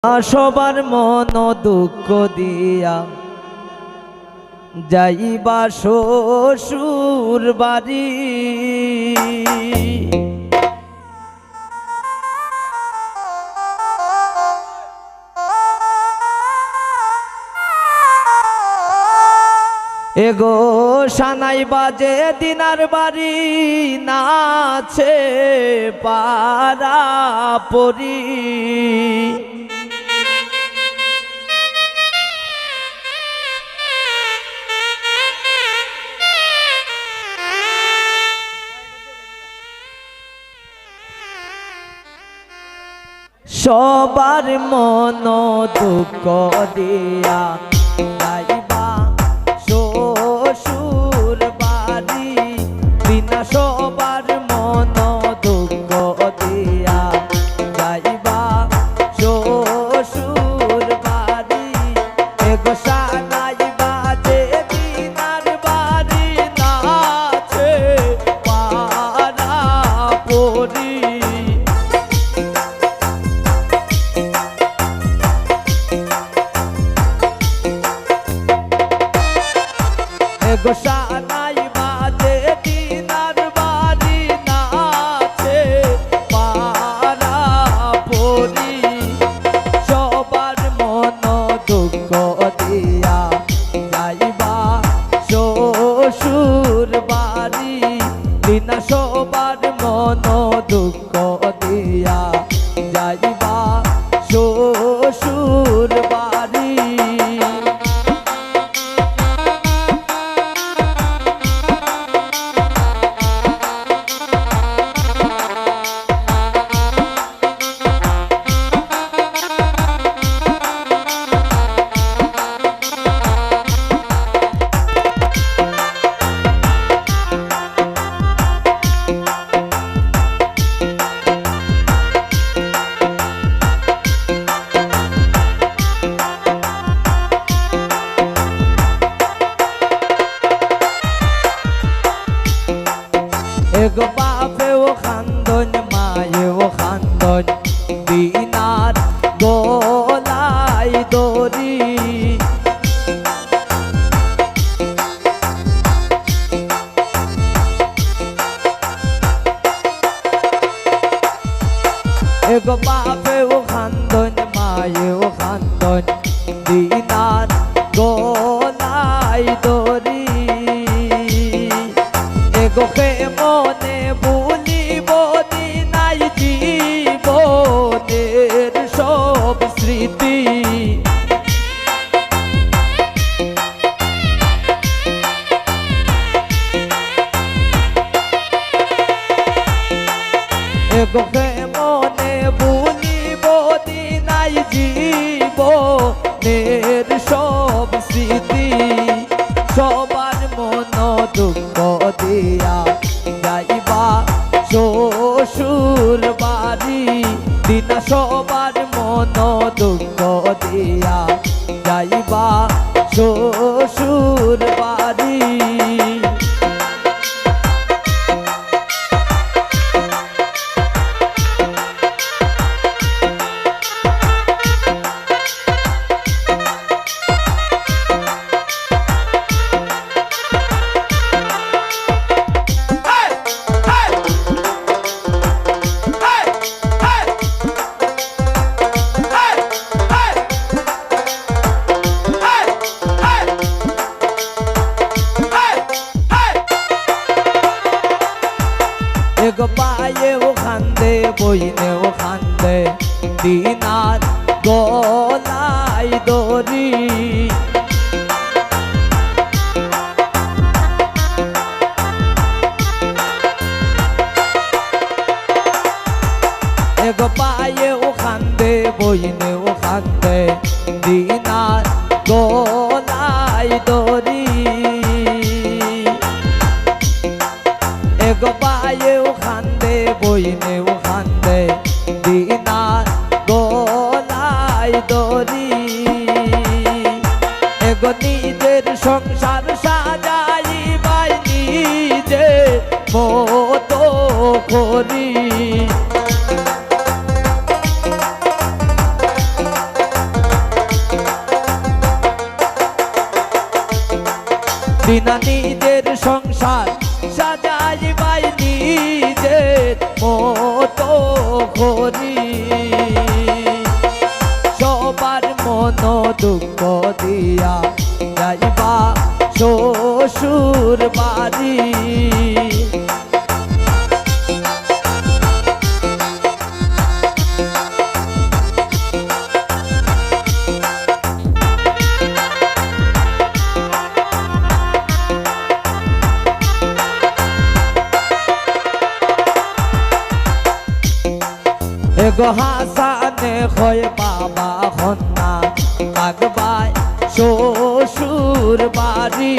সবার মন দুঃখ দিয়া যাইবা শ্বশুর বাড়ি। এগো সানাই বাজে দিনার বাড়ি নাচে পারা পরি। সবার মন দুঃখ দিয়া যাইবা শ্বশুর বাড়ি। বিনা সবার মন দুঃখ দিয়া যাইবা শ্বশুর বাড়ি। এগো সানাই বাজে দিনার বাড়ি নাচে পারা পরি। এগো সানাই বাজে দিনার বাড়ি নাচে পারা পরি। সবার মন দুঃখ দিয়া যাইবা শ্বশুর বাড়ি। বিনা সবার মন দুঃখ দিয়া যাইবা শ্বশুর বাড়ি। এগো বাপেও খান্দন মায়েও খান্দন বিনার গলায় দড়ি। এগো বাপেও খান্দন মায়েও খান্দন বিনার গলায় দড়ি। এগো মনে ভুলিব দিনাই জীবনের সব স্মৃতি। এগো মনে ভুলিব দিনাই জীবনের সব স্মৃতি। সবার মন দুঃখ দিয়া যাইবা শ্বশুর বাড়ি। বিনা সবার মন দুঃখ দিয়া যাইবা শ্বশুর বাড়ি। এগো পায়েও খান্দে বইনেও খান্দে দিনার গলায় দড়ি। এগো পায়েও খান্দে বইনেও খান্দে দিনার গলায় দড়ি। এগো পায়েও খান্দে বইনেও খান্দে দিনার গলায় দড়ি। এগো নিজের সংসার সাজাইবাই নিজে মতো করি। দিনা নিজের সংসার সাজাইবাই নিজের মতো করি সবার মন দুঃখ দিয়া যাইবা শ্বশুর বাড়ি এগো হাসানে হয় বাবা হন্না আগবাই শ্বশুর বাড়ি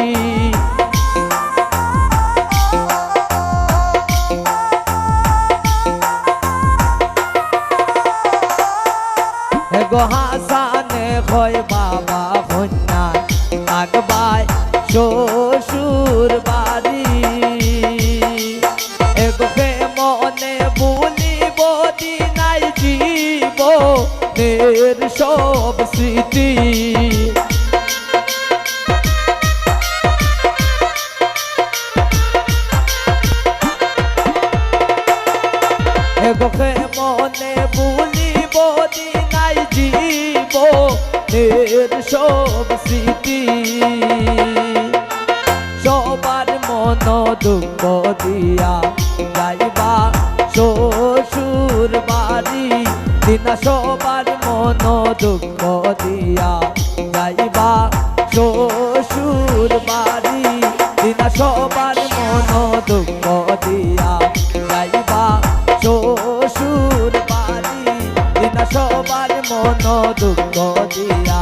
এগো হাসানে হয় বাবা হন্না আগবাই শ্বশুর বাড়ি এগো মনে ভুলিব দিনাই জীবনের সব স্মৃতি এগোকে মনে ভুলিব দিনাই জীবনের সব স্মৃতি সবার মন দুঃখ দিয়া যাইবা শ্বশুর বাড়ি দিনা সবার মন দুঃখ দিয়া যাইবা শ্বশুর বাড়ি দিনা সবার মন দুঃখ দিয়া যাইবা শ্বশুর বাড়ি দিনা সবার মন দুঃখ দিয়া